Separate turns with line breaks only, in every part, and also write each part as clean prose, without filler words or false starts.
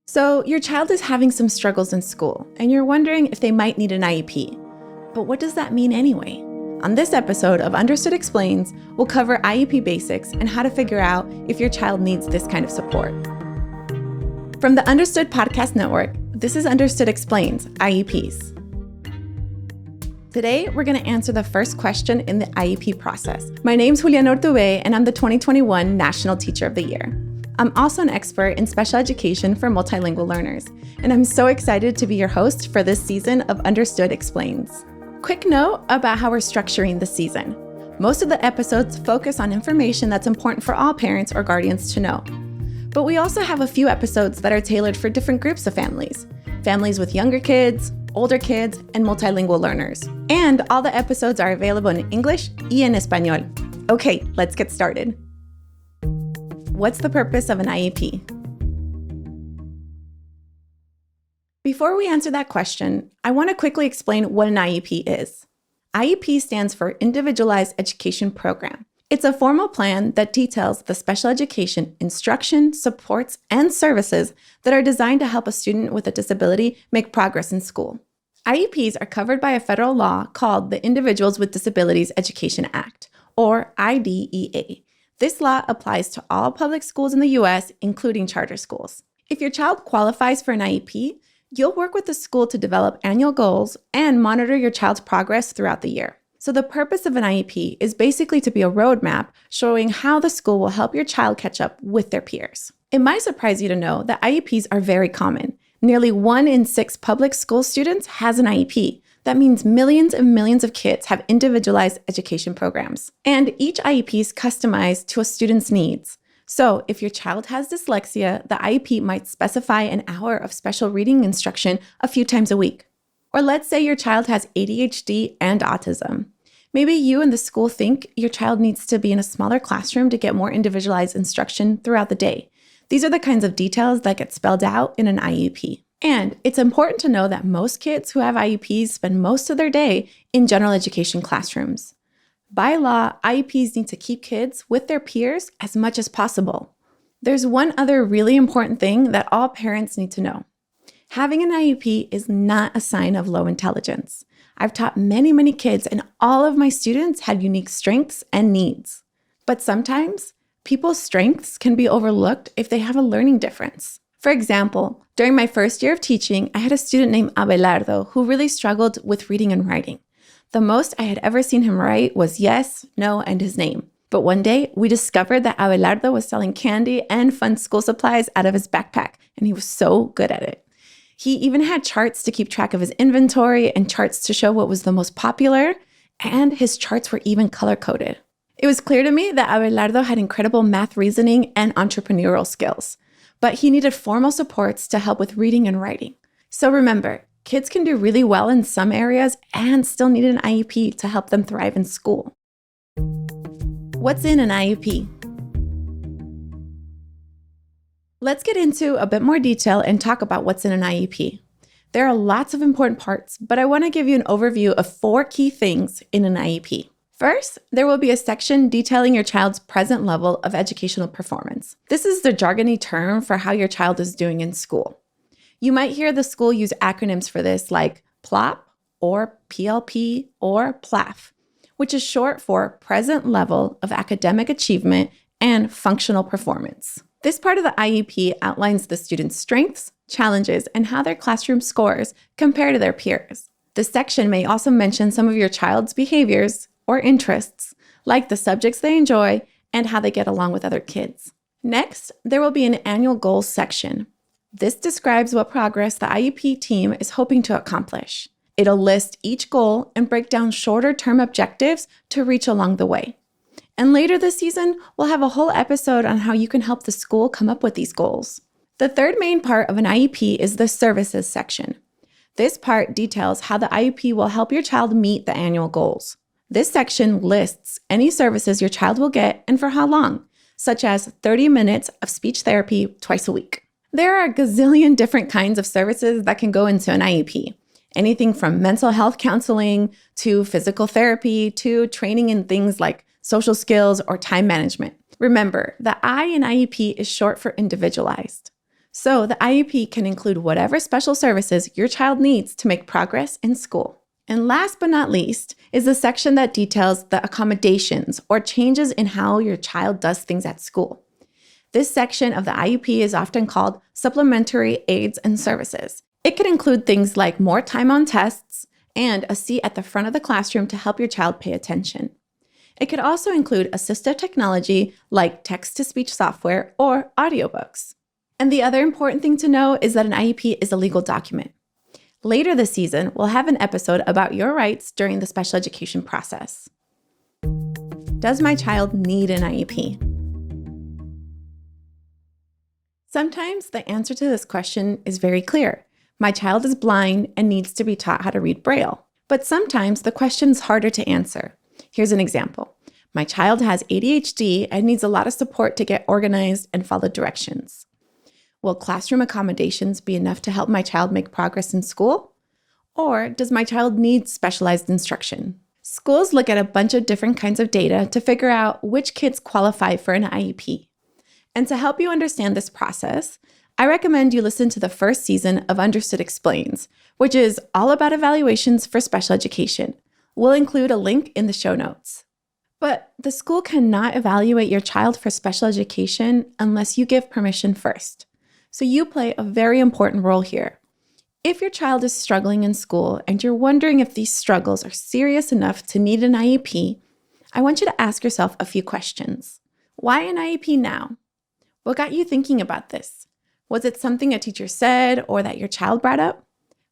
So your child is having some struggles in school, and you're wondering if they might need an IEP. But what does that mean anyway? On this episode of Understood Explains, we'll cover IEP basics and how to figure out if your child needs this kind of support. From the Understood Podcast Network, this is Understood Explains, IEPs. Today, we're going to answer the first question in the IEP process. My name's Juliana Urtubey, and I'm the 2021 National Teacher of the Year. I'm also an expert in special education for multilingual learners, and I'm so excited to be your host for this season of Understood Explains. Quick note about how we're structuring the season. Most of the episodes focus on information that's important for all parents or guardians to know. But we also have a few episodes that are tailored for different groups of families. Families with younger kids, older kids, and multilingual learners. And all the episodes are available in English y en español. Okay, let's get started. What's the purpose of an IEP? Before we answer that question, I want to quickly explain what an IEP is. IEP stands for Individualized Education Program. It's a formal plan that details the special education instruction, supports, and services that are designed to help a student with a disability make progress in school. IEPs are covered by a federal law called the Individuals with Disabilities Education Act, or IDEA. This law applies to all public schools in the U.S., including charter schools. If your child qualifies for an IEP, you'll work with the school to develop annual goals and monitor your child's progress throughout the year. So the purpose of an IEP is basically to be a roadmap showing how the school will help your child catch up with their peers. It might surprise you to know that IEPs are very common. Nearly 1 in 6 public school students has an IEP. That means millions and millions of kids have individualized education programs. And each IEP is customized to a student's needs. So if your child has dyslexia, the IEP might specify an hour of special reading instruction a few times a week. Or let's say your child has ADHD and autism. Maybe you and the school think your child needs to be in a smaller classroom to get more individualized instruction throughout the day. These are the kinds of details that get spelled out in an IEP. And it's important to know that most kids who have IEPs spend most of their day in general education classrooms. By law, IEPs need to keep kids with their peers as much as possible. There's one other really important thing that all parents need to know. Having an IEP is not a sign of low intelligence. I've taught many kids, and all of my students had unique strengths and needs. But sometimes, people's strengths can be overlooked if they have a learning difference. For example, during my first year of teaching, I had a student named Abelardo who really struggled with reading and writing. The most I had ever seen him write was yes, no, and his name. But one day, we discovered that Abelardo was selling candy and fun school supplies out of his backpack, and he was so good at it. He even had charts to keep track of his inventory and charts to show what was the most popular, and his charts were even color-coded. It was clear to me that Abelardo had incredible math reasoning and entrepreneurial skills, but he needed formal supports to help with reading and writing. So remember, kids can do really well in some areas and still need an IEP to help them thrive in school. What's in an IEP? Let's get into a bit more detail and talk about what's in an IEP. There are lots of important parts, but I want to give you an overview of 4 key things in an IEP. First, there will be a section detailing your child's present level of educational performance. This is the jargony term for how your child is doing in school. You might hear the school use acronyms for this like PLOP or PLP or PLAF, which is short for Present Level of Academic Achievement and Functional Performance. This part of the IEP outlines the student's strengths, challenges, and how their classroom scores compare to their peers. This section may also mention some of your child's behaviors or interests, like the subjects they enjoy and how they get along with other kids. Next, there will be an annual goals section. This describes what progress the IEP team is hoping to accomplish. It'll list each goal and break down shorter-term objectives to reach along the way. And later this season, we'll have a whole episode on how you can help the school come up with these goals. The third main part of an IEP is the services section. This part details how the IEP will help your child meet the annual goals. This section lists any services your child will get and for how long, such as 30 minutes of speech therapy twice a week. There are a gazillion different kinds of services that can go into an IEP. Anything from mental health counseling to physical therapy to training in things like social skills or time management. Remember, the I in IEP is short for individualized. So the IEP can include whatever special services your child needs to make progress in school. And last but not least is the section that details the accommodations or changes in how your child does things at school. This section of the IEP is often called supplementary aids and services. It can include things like more time on tests and a seat at the front of the classroom to help your child pay attention. It could also include assistive technology like text-to-speech software or audiobooks. And the other important thing to know is that an IEP is a legal document. Later this season, we'll have an episode about your rights during the special education process. Does my child need an IEP? Sometimes the answer to this question is very clear. My child is blind and needs to be taught how to read Braille. But sometimes the question's harder to answer. Here's an example. My child has ADHD and needs a lot of support to get organized and follow directions. Will classroom accommodations be enough to help my child make progress in school? Or does my child need specialized instruction? Schools look at a bunch of different kinds of data to figure out which kids qualify for an IEP. And to help you understand this process, I recommend you listen to the first season of Understood Explains, which is all about evaluations for special education. We'll include a link in the show notes. But the school cannot evaluate your child for special education unless you give permission first. So you play a very important role here. If your child is struggling in school and you're wondering if these struggles are serious enough to need an IEP, I want you to ask yourself a few questions. Why an IEP now? What got you thinking about this? Was it something a teacher said or that your child brought up?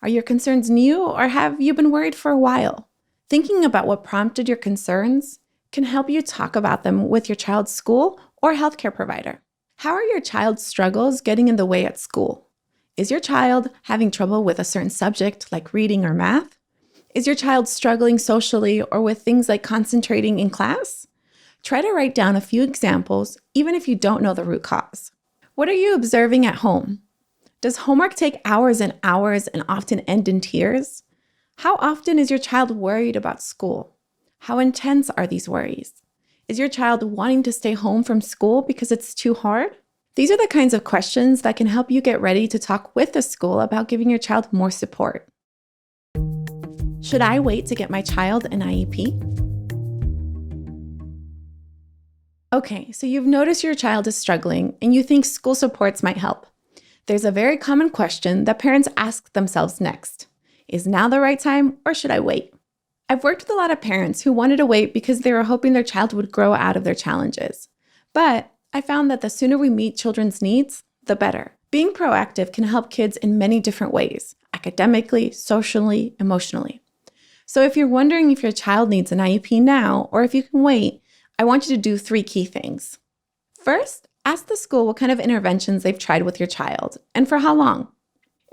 Are your concerns new or have you been worried for a while? Thinking about what prompted your concerns can help you talk about them with your child's school or healthcare provider. How are your child's struggles getting in the way at school? Is your child having trouble with a certain subject like reading or math? Is your child struggling socially or with things like concentrating in class? Try to write down a few examples, even if you don't know the root cause. What are you observing at home? Does homework take hours and hours and often end in tears? How often is your child worried about school? How intense are these worries? Is your child wanting to stay home from school because it's too hard? These are the kinds of questions that can help you get ready to talk with the school about giving your child more support. Should I wait to get my child an IEP? Okay, so you've noticed your child is struggling and you think school supports might help. There's a very common question that parents ask themselves next. Is now the right time or should I wait? I've worked with a lot of parents who wanted to wait because they were hoping their child would grow out of their challenges. But I found that the sooner we meet children's needs, the better. Being proactive can help kids in many different ways, academically, socially, emotionally. So if you're wondering if your child needs an IEP now or if you can wait, I want you to do 3 key things. First, ask the school what kind of interventions they've tried with your child and for how long.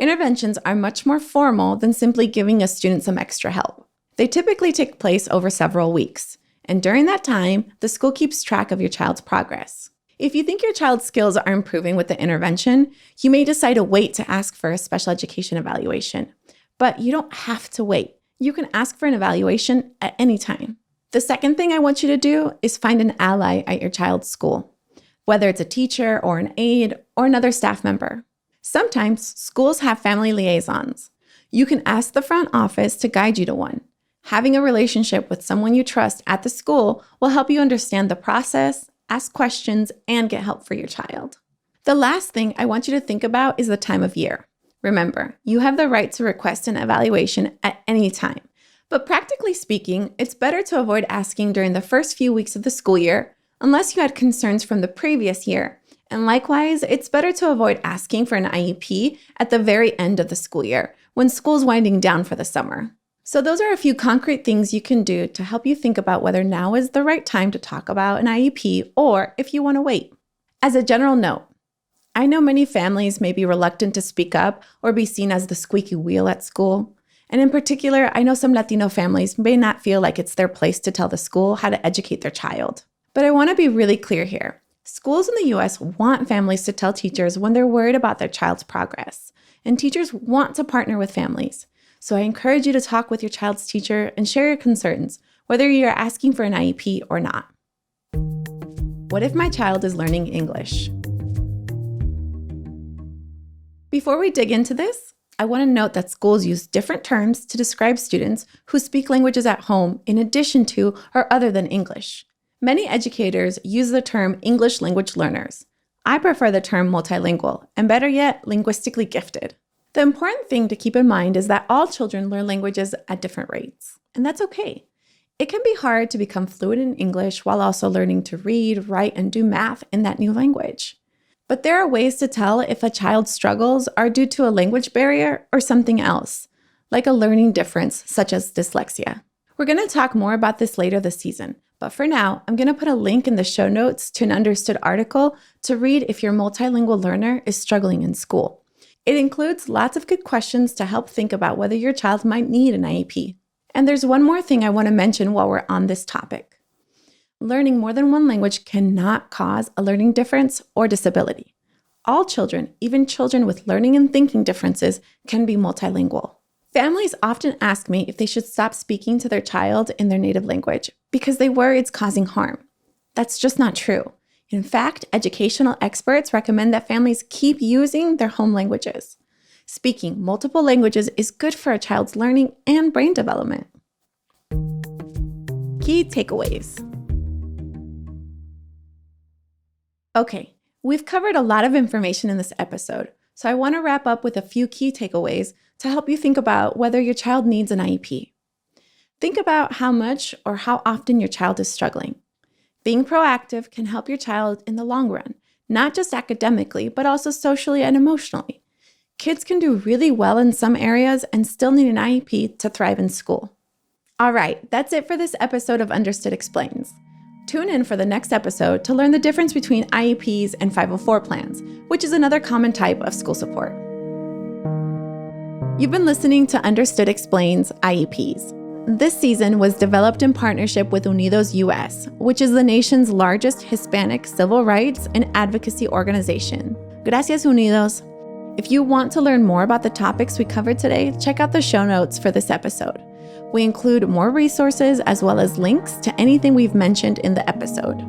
Interventions are much more formal than simply giving a student some extra help. They typically take place over several weeks, and during that time, the school keeps track of your child's progress. If you think your child's skills are improving with the intervention, you may decide to wait to ask for a special education evaluation. But you don't have to wait. You can ask for an evaluation at any time. The second thing I want you to do is find an ally at your child's school, whether it's a teacher or an aide or another staff member. Sometimes schools have family liaisons. You can ask the front office to guide you to one. Having a relationship with someone you trust at the school will help you understand the process, ask questions, and get help for your child. The last thing I want you to think about is the time of year. Remember, you have the right to request an evaluation at any time. But practically speaking, it's better to avoid asking during the first few weeks of the school year, unless you had concerns from the previous year. And likewise, it's better to avoid asking for an IEP at the very end of the school year, when school's winding down for the summer. So those are a few concrete things you can do to help you think about whether now is the right time to talk about an IEP or if you want to wait. As a general note, I know many families may be reluctant to speak up or be seen as the squeaky wheel at school. And in particular, I know some Latino families may not feel like it's their place to tell the school how to educate their child. But I want to be really clear here. Schools in the US want families to tell teachers when they're worried about their child's progress. And teachers want to partner with families. So I encourage you to talk with your child's teacher and share your concerns, whether you're asking for an IEP or not. What if my child is learning English? Before we dig into this, I want to note that schools use different terms to describe students who speak languages at home in addition to or other than English. Many educators use the term English language learners. I prefer the term multilingual, and better yet, linguistically gifted. The important thing to keep in mind is that all children learn languages at different rates, and that's okay. It can be hard to become fluent in English while also learning to read, write, and do math in that new language. But there are ways to tell if a child's struggles are due to a language barrier or something else, like a learning difference such as dyslexia. We're going to talk more about this later this season, but for now, I'm going to put a link in the show notes to an Understood article to read if your multilingual learner is struggling in school. It includes lots of good questions to help think about whether your child might need an IEP. And there's one more thing I want to mention while we're on this topic. Learning more than one language cannot cause a learning difference or disability. All children, even children with learning and thinking differences, can be multilingual. Families often ask me if they should stop speaking to their child in their native language because they worry it's causing harm. That's just not true. In fact, educational experts recommend that families keep using their home languages. Speaking multiple languages is good for a child's learning and brain development. Key takeaways. Okay, we've covered a lot of information in this episode, so I want to wrap up with a few key takeaways to help you think about whether your child needs an IEP. Think about how much or how often your child is struggling. Being proactive can help your child in the long run, not just academically, but also socially and emotionally. Kids can do really well in some areas and still need an IEP to thrive in school. All right, that's it for this episode of Understood Explains. Tune in for the next episode to learn the difference between IEPs and 504 plans, which is another common type of school support. You've been listening to Understood Explains IEPs. This season was developed in partnership with Unidos US, which is the nation's largest Hispanic civil rights and advocacy organization. Gracias, Unidos. If you want to learn more about the topics we covered today, check out the show notes for this episode. We include more resources as well as links to anything we've mentioned in the episode.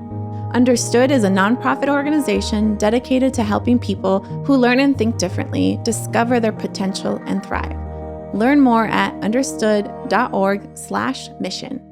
Understood is a nonprofit organization dedicated to helping people who learn and think differently discover their potential and thrive. Learn more at understood.org/mission.